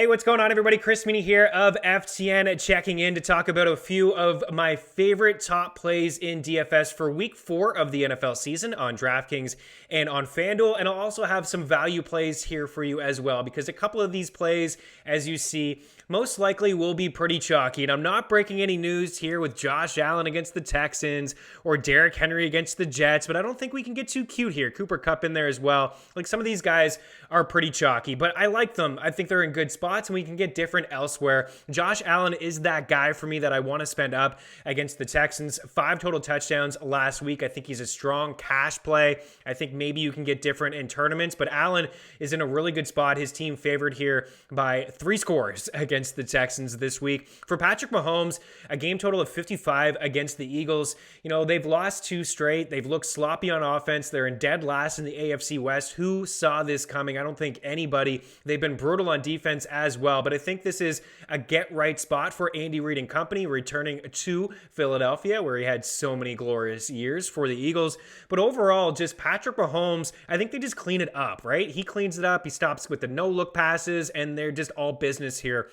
Hey, what's going on, everybody? Chris Meaney here of FTN checking in to talk about a few of my favorite top plays in DFS for week 4 of the NFL season on DraftKings and on FanDuel. And I'll also have some value plays here for you as well, because a couple of these plays, as you see, most likely will be pretty chalky. And I'm not breaking any news here with Josh Allen against the Texans or Derrick Henry against the Jets, but I don't think we can get too cute here. Cooper Kupp in there as well. Like, some of these guys are pretty chalky, but I like them. I think they're in good spots and we can get different elsewhere. Josh Allen is that guy for me that I want to spend up against the Texans. 5 total touchdowns last week. I think he's a strong cash play. I think maybe you can get different in tournaments, but Allen is in a really good spot. His team favored here by 3 scores against the Texans this week. For Patrick Mahomes, a game total of 55 against the Eagles. You know, they've lost 2 straight. They've looked sloppy on offense. They're in dead last in the AFC West. Who saw this coming? I don't think anybody. They've been brutal on defense as well, but I think this is a get-right spot for Andy Reid and company, returning to Philadelphia, where he had so many glorious years for the Eagles. But overall, just Patrick Mahomes, I think they just clean it up, right? He cleans it up. He stops with the no-look passes, and they're just all business here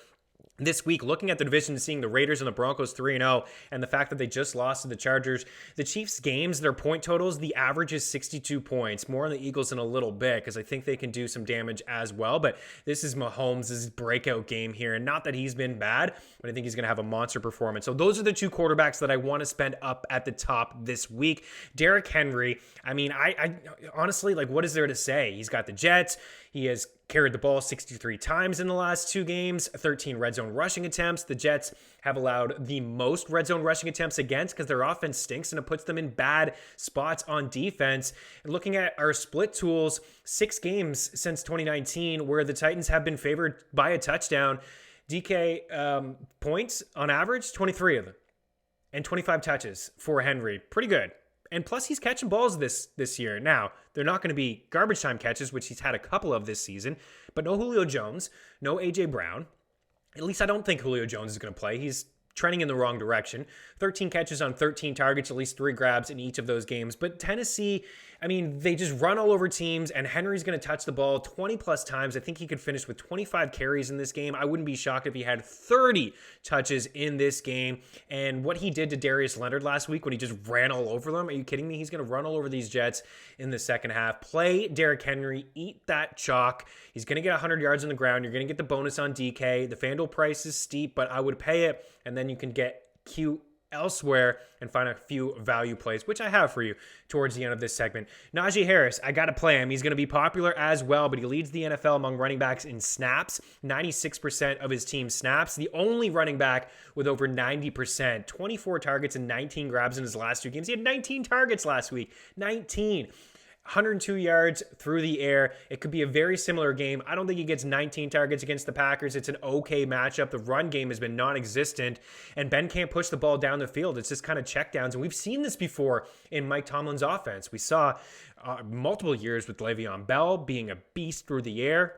this week. Looking at the division, seeing the Raiders and the Broncos 3-0, and the fact that they just lost to the Chargers. The Chiefs games, their point totals, the average is 62 points. More on the Eagles in a little bit, because I think they can do some damage as well. But this is Mahomes' breakout game here, and not that he's been bad, but I think he's going to have a monster performance. So those are the 2 quarterbacks that I want to spend up at the top this week. Derrick Henry, I mean, I honestly, like, what is there to say? He's got the Jets. He has carried the ball 63 times in the last 2 games, 13 red zone rushing attempts. The Jets have allowed the most red zone rushing attempts against, because their offense stinks and it puts them in bad spots on defense. And looking at our split tools, 6 games since 2019 where the Titans have been favored by a touchdown. DK points on average, 23 of them, and 25 touches for Henry. Pretty good. And plus, he's catching balls this year. Now, they're not going to be garbage time catches, which he's had a couple of this season, but no Julio Jones, no A.J. Brown. At least I don't think Julio Jones is going to play. He's trending in the wrong direction. 13 catches on 13 targets, at least 3 grabs in each of those games. But Tennessee, I mean, they just run all over teams, and Henry's going to touch the ball 20 plus times. I think he could finish with 25 carries in this game. I wouldn't be shocked if he had 30 touches in this game. And what he did to Darius Leonard last week when he just ran all over them, are you kidding me? He's going to run all over these Jets in the second half. Play Derrick Henry, eat that chalk. He's going to get 100 yards on the ground. You're going to get the bonus on DK. The FanDuel price is steep, but I would pay it, and then you can get cute elsewhere and find a few value plays, which I have for you towards the end of this segment. Naji Harris, I got to play him. He's going to be popular as well, but he leads the NFL among running backs in snaps, 96% of his team snaps. The only running back with over 90%, 24 targets and 19 grabs in his last 2 games. He had 19 targets last week, 19. 102 yards through the air. It could be a very similar game. I don't think he gets 19 targets against the Packers. It's an okay matchup. The run game has been non-existent, and Ben can't push the ball down the field. It's just kind of checkdowns, and we've seen this before in Mike Tomlin's offense. We saw multiple years with Le'Veon Bell being a beast through the air,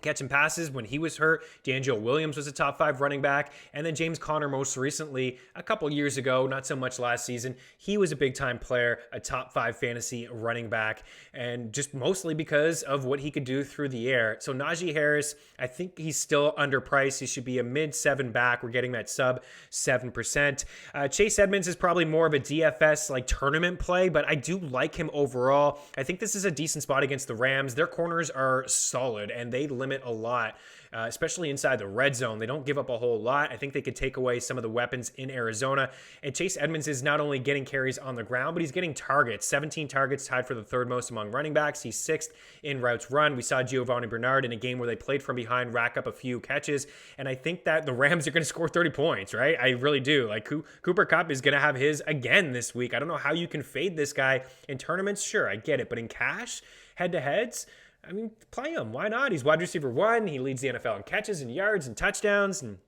catching passes when he was hurt. D'Angelo Williams was a top 5 running back. And then James Conner most recently, a couple years ago, not so much last season. He was a big-time player, a top 5 fantasy running back, and just mostly because of what he could do through the air. So Naji Harris, I think he's still underpriced. He should be a mid-7 back. We're getting that sub 7%. Chase Edmonds is probably more of a DFS like tournament play, but I do like him overall. I think this is a decent spot against the Rams. Their corners are solid, and they limit a lot, especially inside the red zone. They don't give up a whole lot. I think they could take away some of the weapons in Arizona. And Chase Edmonds is not only getting carries on the ground, but he's getting targets. 17 targets, tied for the 3rd most among running backs. He's 6th in routes run. We saw Giovanni Bernard in a game where they played from behind, rack up a few catches. And I think that the Rams are going to score 30 points, right? I really do. Like, Cooper Kupp is going to have his again this week. I don't know how you can fade this guy in tournaments. Sure, I get it. But in cash, head-to-heads, I mean, play him. Why not? He's wide receiver 1. He leads the NFL in catches and yards and touchdowns, and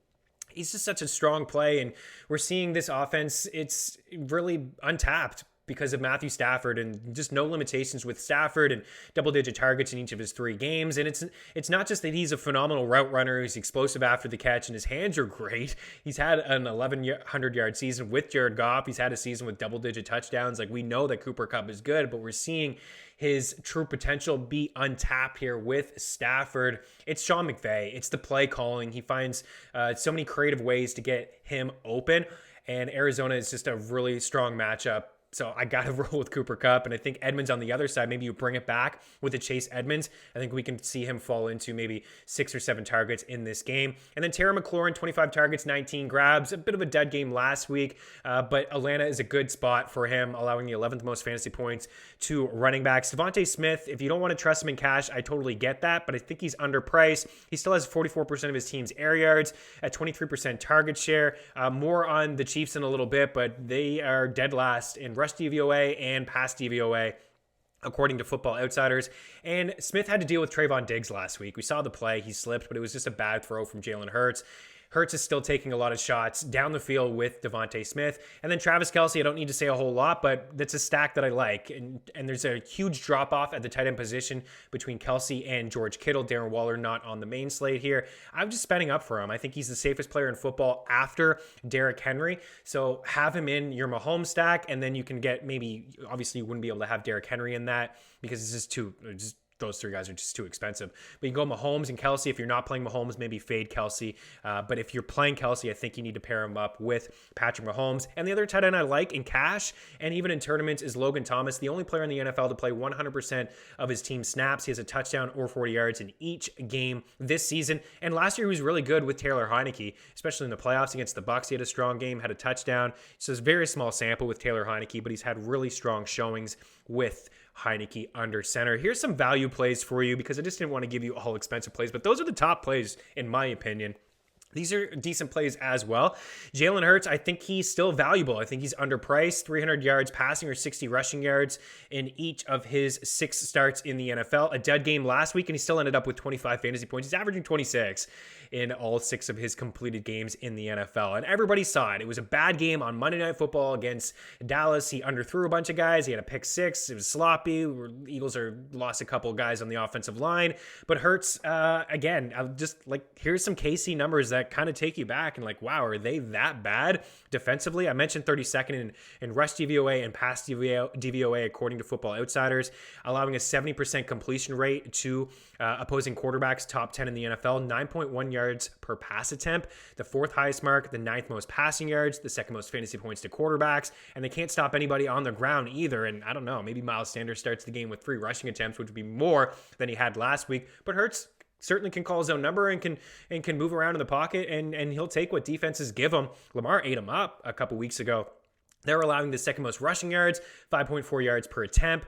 he's just such a strong play. And we're seeing this offense, it's really untapped because of Matthew Stafford and just no limitations with Stafford and double-digit targets in each of his 3 games. And it's not just that he's a phenomenal route runner, he's explosive after the catch, and his hands are great. He's had an 1,100-yard season with Jared Goff. He's had a season with double-digit touchdowns. Like, we know that Cooper Kupp is good, but we're seeing his true potential be untapped here with Stafford. It's Sean McVay. It's the play calling. He finds so many creative ways to get him open, and Arizona is just a really strong matchup. So I got to roll with Cooper Kupp. And I think Edmonds on the other side, maybe you bring it back with a Chase Edmonds. I think we can see him fall into maybe 6 or 7 targets in this game. And then Terry McLaurin, 25 targets, 19 grabs. A bit of a dead game last week, but Atlanta is a good spot for him, allowing the 11th most fantasy points to running backs. Devontae Smith, if you don't want to trust him in cash, I totally get that, but I think he's underpriced. He still has 44% of his team's air yards at 23% target share. More on the Chiefs in a little bit, but they are dead last in rush DVOA and pass DVOA, according to Football Outsiders. And Smith had to deal with Trayvon Diggs last week. We saw the play. He slipped, but it was just a bad throw from Jalen Hurts. Hurts is still taking a lot of shots down the field with Devontae Smith. And then Travis Kelce, I don't need to say a whole lot, but that's a stack that I like. And there's a huge drop-off at the tight end position between Kelce and George Kittle. Darren Waller not on the main slate here. I'm just spending up for him. I think he's the safest player in football after Derrick Henry. So have him in your Mahomes stack, and then you can get maybe, obviously you wouldn't be able to have Derrick Henry in that because it's just those 3 guys are just too expensive. But you can go Mahomes and Kelce. If you're not playing Mahomes, maybe fade Kelce. But if you're playing Kelce, I think you need to pair him up with Patrick Mahomes. And the other tight end I like in cash and even in tournaments is Logan Thomas, the only player in the NFL to play 100% of his team snaps. He has a touchdown or 40 yards in each game this season. And last year he was really good with Taylor Heineke, especially in the playoffs against the Bucs. He had a strong game, had a touchdown. So it's a very small sample with Taylor Heineke, but he's had really strong showings with Heineke under center. Here's some value plays for you because I just didn't want to give you all expensive plays, but those are the top plays in my opinion. These are decent plays as well. Jalen Hurts, I think he's still valuable. I think he's underpriced. 300 yards passing or 60 rushing yards in each of his 6 starts in the NFL. A dead game last week, and he still ended up with 25 fantasy points. He's averaging 26 in all 6 of his completed games in the NFL. And everybody saw it. It was a bad game on Monday Night Football against Dallas. He underthrew a bunch of guys. He had a pick 6. It was sloppy. Eagles lost a couple of guys on the offensive line. But Hurts, again, here's some KC numbers that kind of take you back and like, wow, are they that bad defensively? I mentioned 32nd in rush DVOA and pass DVOA according to Football Outsiders, allowing a 70% completion rate to opposing quarterbacks, top 10 in the NFL, 9.1 yards per pass attempt, the 4th highest mark, the 9th most passing yards, the 2nd most fantasy points to quarterbacks, and they can't stop anybody on the ground either. And I don't know, maybe Miles Sanders starts the game with 3 rushing attempts, which would be more than he had last week, but Hurts certainly can call his own number and can move around in the pocket and he'll take what defenses give him. Lamar ate him up a couple weeks ago. They're allowing the 2nd most rushing yards, 5.4 yards per attempt,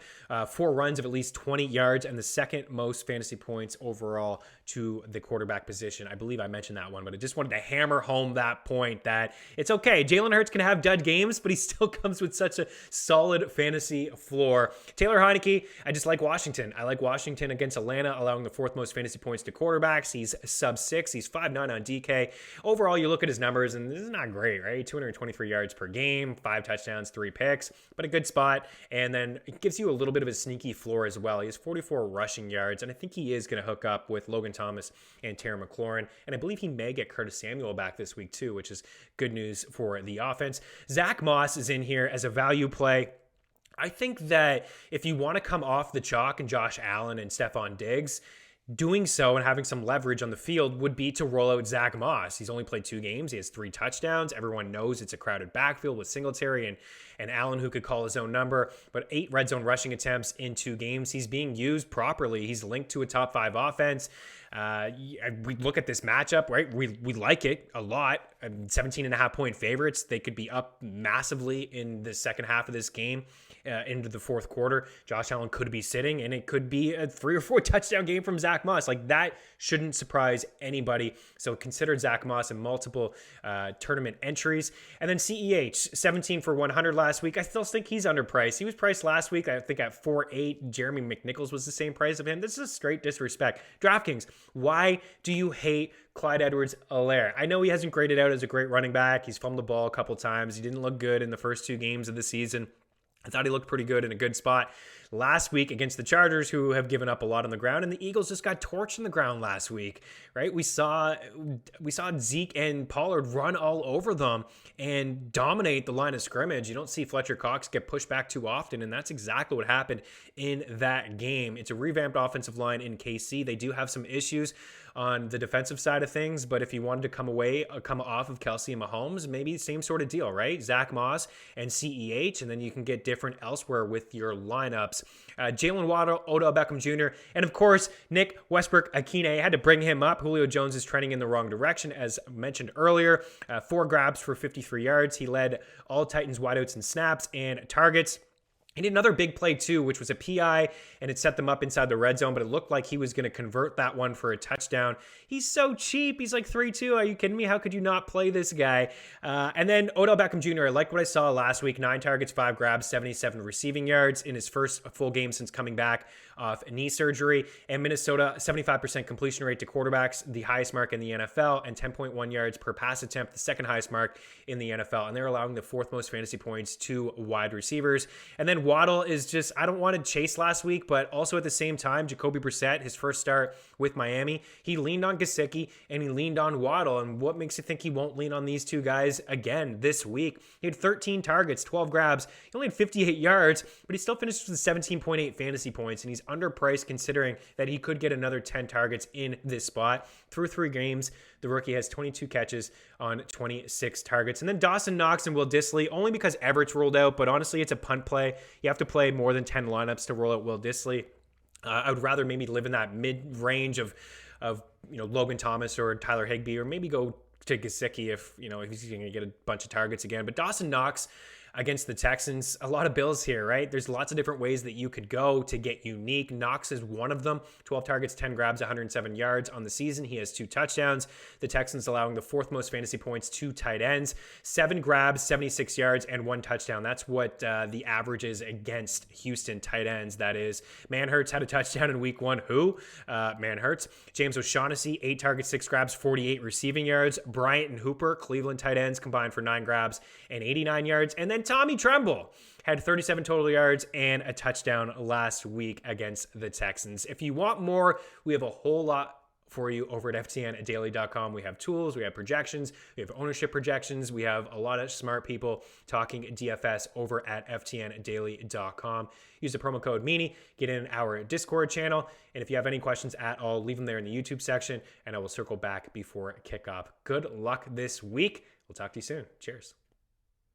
4 runs of at least 20 yards, and the 2nd most fantasy points overall to the quarterback position. I believe I mentioned that one, but I just wanted to hammer home that point that it's okay. Jalen Hurts can have dud games, but he still comes with such a solid fantasy floor. Taylor Heineke, I just like Washington. I like Washington against Atlanta, allowing the 4th most fantasy points to quarterbacks. He's sub 6. He's 5'9" on DK. Overall, you look at his numbers, and this is not great, right? 223 yards per game, 5 touchdowns, 3 picks, but a good spot. And then it gives you a little bit of a sneaky floor as well. He has 44 rushing yards, and I think he is going to hook up with Logan Thomas and Terry McLaurin. And I believe he may get Curtis Samuel back this week too, which is good news for the offense. Zach Moss is in here as a value play. I think that if you want to come off the chalk and Josh Allen and Stephon Diggs, doing so and having some leverage on the field would be to roll out Zach Moss. He's only played 2 games. He has 3 touchdowns. Everyone knows it's a crowded backfield with Singletary and Allen, who could call his own number, but 8 red zone rushing attempts in 2 games. He's being used properly. He's linked to a top 5 offense. We look at this matchup, right? We like it a lot. 17.5 point favorites. They could be up massively in the second half of this game. Into the 4th quarter, Josh Allen could be sitting, and it could be a 3 or 4 touchdown game from Zach Moss. Like, that shouldn't surprise anybody. So consider Zach Moss in multiple tournament entries. And then CEH, 17 for 100 last week. I still think he's underpriced. He was priced last week, I think, at 4.8. Jeremy McNichols was the same price of him. This is straight disrespect. DraftKings, why do you hate Clyde Edwards-Helaire? I know he hasn't graded out as a great running back. He's fumbled the ball a couple times. He didn't look good in the first 2 games of the season. I thought he looked pretty good in a good spot last week against the Chargers, who have given up a lot on the ground, and the Eagles just got torched on the ground last week, right? We saw Zeke and Pollard run all over them and dominate the line of scrimmage. You don't see Fletcher Cox get pushed back too often, and that's exactly what happened in that game. It's a revamped offensive line in KC. They do have some issues on the defensive side of things, but if you wanted to come off of Kelsey and Mahomes, maybe same sort of deal, right? Zach Moss and CEH, and then you can get different elsewhere with your lineups. Jalen Waddle, Odell Beckham Jr., and of course, Nick Westbrook-Ikhine. I had to bring him up. Julio Jones is trending in the wrong direction, as mentioned earlier. 4 grabs for 53 yards. He led all Titans wideouts in snaps and targets. He did another big play too, which was a PI, and it set them up inside the red zone, but it looked like he was going to convert that one for a touchdown. He's so cheap. He's like 3-2. Are you kidding me? How could you not play this guy? And then Odell Beckham Jr., I like what I saw last week. 9 targets, 5 grabs, 77 receiving yards in his first full game since coming back off knee surgery. And Minnesota, 75% completion rate to quarterbacks, the highest mark in the NFL, and 10.1 yards per pass attempt, the second highest mark in the NFL. And they're allowing the 4th most fantasy points to wide receivers. And then Waddle is just, I don't want to chase last week, but also at the same time, Jacoby Brissett, his first start with Miami, he leaned on Gesicki and he leaned on Waddle. And what makes you think he won't lean on these two guys again this week? He had 13 targets, 12 grabs. He only had 58 yards, but he still finished with 17.8 fantasy points. And he's underpriced considering that he could get another 10 targets in this spot. Through 3 games, the rookie has 22 catches on 26 targets. And then Dawson Knox and Will Dissly, only because Everett's ruled out, but honestly, it's a punt play. You have to play more than 10 lineups to roll out Will Dissly. I would rather maybe live in that mid-range of Logan Thomas or Tyler Higbee, or maybe go to Gesicki if he's going to get a bunch of targets again. But Dawson Knox against the Texans, a lot of bills here, right? There's lots of different ways that you could go to get unique. Knox is one of them. 12 targets, 10 grabs, 107 yards on the season. He has 2 touchdowns. The Texans allowing the 4th most fantasy points to tight ends. 7 grabs, 76 yards, and 1 touchdown. That's what the average is against Houston tight ends. That is, Manhurts had a touchdown in week 1. Who? Manhurts. James O'Shaughnessy, 8 targets, 6 grabs, 48 receiving yards. Bryant and Hooper, Cleveland tight ends, combined for 9 grabs and 89 yards. And then Tommy Tremble had 37 total yards and a touchdown last week against the Texans. If you want more, we have a whole lot for you over at ftndaily.com. We have tools, we have projections, we have ownership projections, we have a lot of smart people talking DFS over at ftndaily.com. Use the promo code Meaney, get in our Discord channel, and if you have any questions at all, leave them there in the YouTube section, and I will circle back before kickoff. Good luck this week. We'll talk to you soon. Cheers.